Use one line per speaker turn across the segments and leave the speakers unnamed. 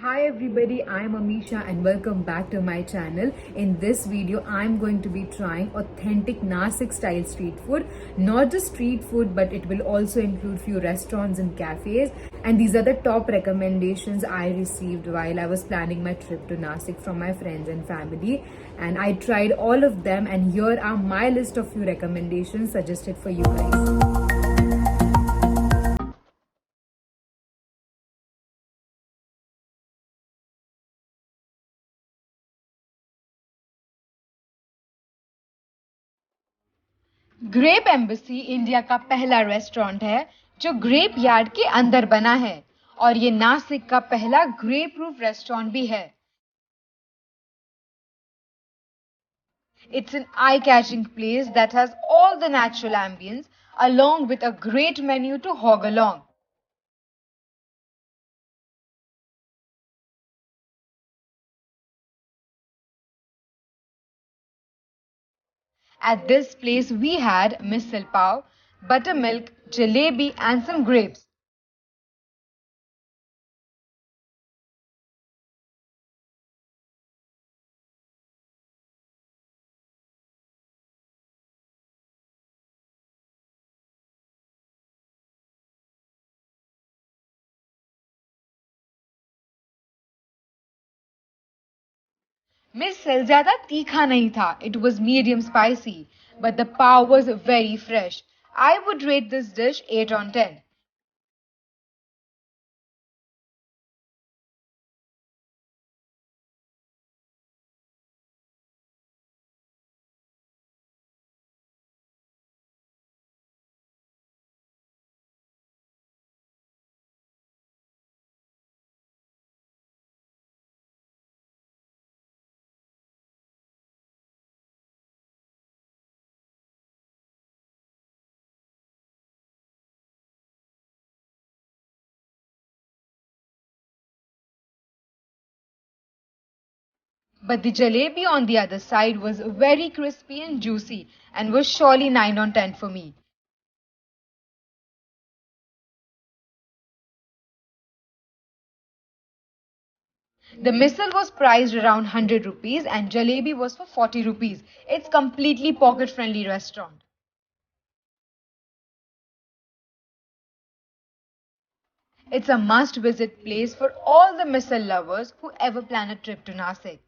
Hi everybody, I'm Amisha and welcome back to my channel. In this video, I'm going to be trying authentic Nashik style street food. Not just street food, but it will also include few restaurants and cafes. And these are the top recommendations I received while I was planning my trip to Nashik from my friends and family. And I tried all of them, and here are my list of few recommendations suggested for you guys.
Grape Embassy India का पहला restaurant है जो grep yard के अंदर बना है और ये नासिक का पहला ग्रेप प्रूफ रेस्टोरेंट भी है. It's an eye-catching place that has all the natural ambience along with a great menu to hog along. At this place we had misal pav, buttermilk, jalebi and some grapes. Misal ज़्यादा तीखा नहीं था. It was medium spicy, but the pav was very fresh. I would rate this dish 8 on 10. But the jalebi on the other side was very crispy and juicy and was surely 9 on 10 for me. The misal was priced around 100 rupees and jalebi was for 40 rupees. It's completely pocket friendly restaurant. It's a must visit place for all the misal lovers who ever plan a trip to Nashik.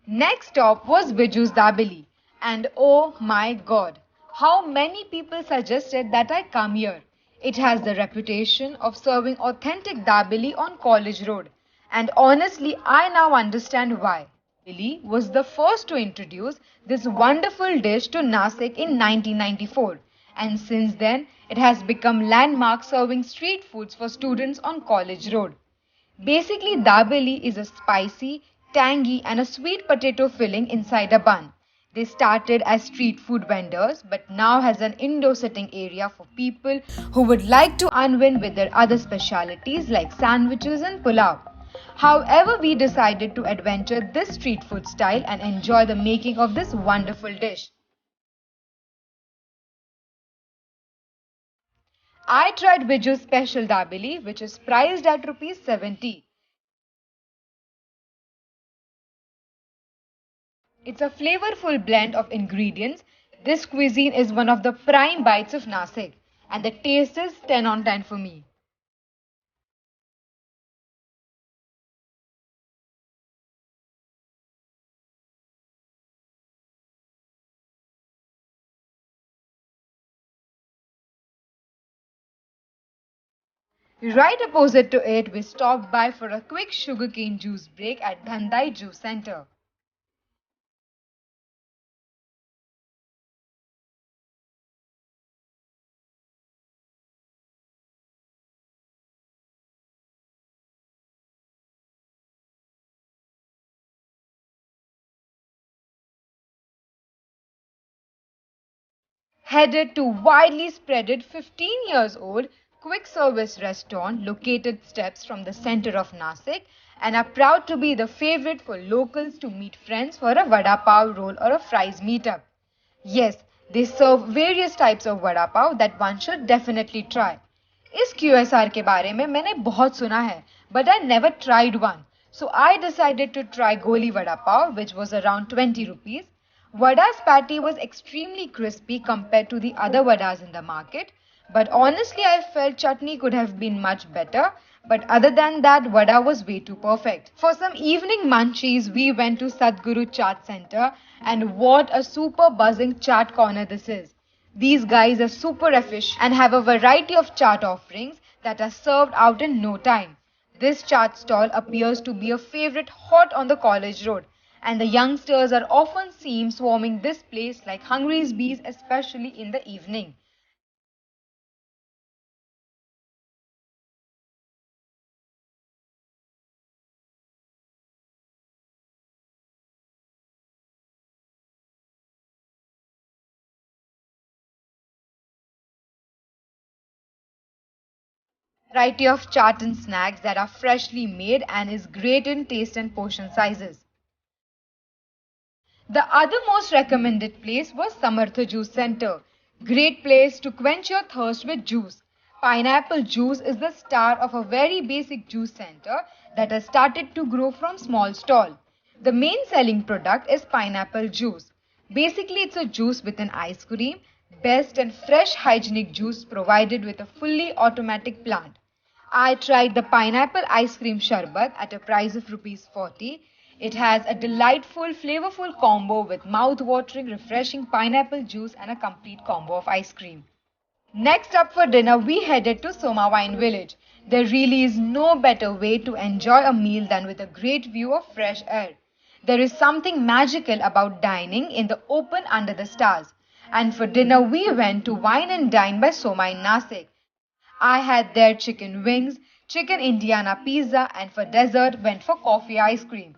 Next stop was Viju's Dabeli, and oh my god, how many people suggested that I come here. It has the reputation of serving authentic Dabeli on College Road, and honestly I now understand why. Dabeli was the first to introduce this wonderful dish to Nashik in 1994, and since then it has become landmark serving street foods for students on College Road. Basically, dabeli is a spicy, tangy, and a sweet potato filling inside a bun. They started as street food vendors but now has an indoor sitting area for people who would like to unwind with their other specialities like sandwiches and pulao. However, we decided to adventure this street food style and enjoy the making of this wonderful dish. I tried Viju's special dabeli, which is priced at rupees 70. It's a flavorful blend of ingredients. This cuisine is one of the prime bites of Nashik, and the taste is 10 on 10 for me. Right opposite to it, we stopped by for a quick sugarcane juice break at Dhandai Juice Center. Headed to widely spreaded 15 years old quick service restaurant located steps from the center of Nashik and are proud to be the favorite for locals to meet friends for a vada pav roll or a fries meetup. Yes, they serve various types of vada pav that one should definitely try. इस QSR के बारे में मैंने बहुत सुना है, but I never tried one. So I decided to try Goli Vada Pav, which was around 20 rupees. Vada's patty was extremely crispy compared to the other vadas in the market. But honestly, I felt chutney could have been much better. But other than that, vada was way too perfect. For some evening munchies, we went to Sadguru Chaat Center, and what a super buzzing chaat corner this is. These guys are super efficient and have a variety of chaat offerings that are served out in no time. This chaat stall appears to be a favorite hot on the college road, and the youngsters are often seen swarming this place like hungry bees, especially in the evening. Variety of chaat and snacks that are freshly made and is great in taste and portion sizes. The other most recommended place was Samartha Juice Center. Great place to quench your thirst with juice. Pineapple juice is the star of a very basic juice center that has started to grow from small stall. The main selling product is pineapple juice. Basically, it's a juice with an ice cream, best and fresh hygienic juice provided with a fully automatic plant. I tried the pineapple ice cream sharbat at a price of rupees 40. It has a delightful, flavorful combo with mouth-watering, refreshing pineapple juice and a complete combo of ice cream. Next up for dinner, we headed to Soma Wine Village. There really is no better way to enjoy a meal than with a great view of fresh air. There is something magical about dining in the open under the stars. And for dinner, we went to Wine and Dine by Soma in Nashik. I had their chicken wings, chicken Indiana pizza, and for dessert went for coffee ice cream.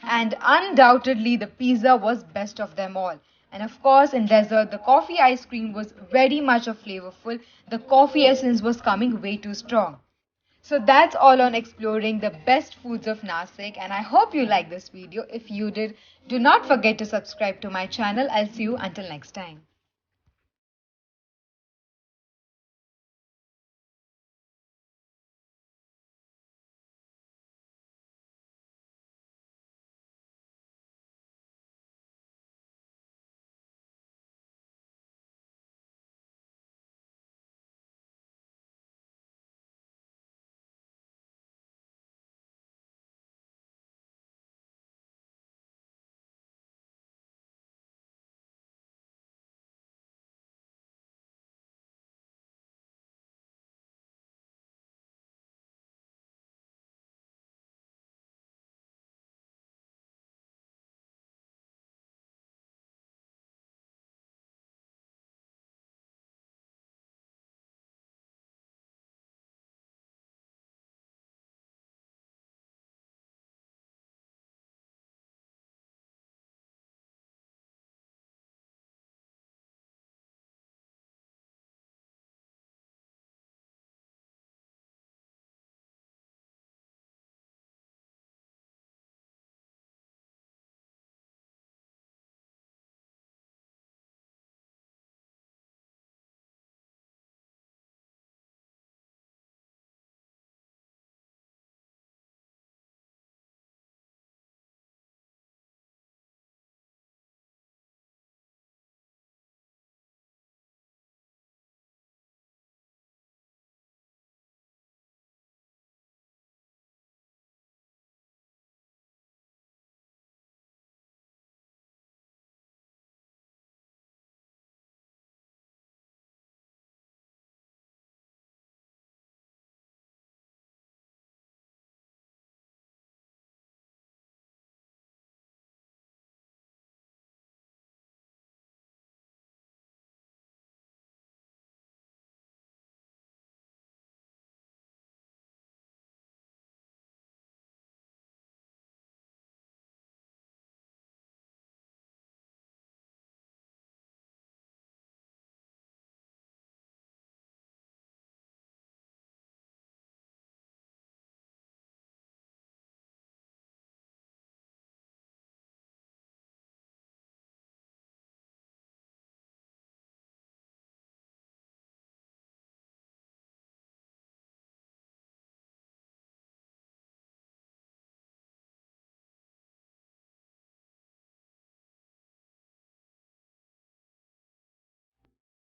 And undoubtedly, the pizza was best of them all. And of course, in dessert, the coffee ice cream was very much of flavorful. The coffee essence was coming way too strong. So that's all on exploring the best foods of Nashik, and I hope you liked this video. If you did, do not forget to subscribe to my channel. I'll see you until next time.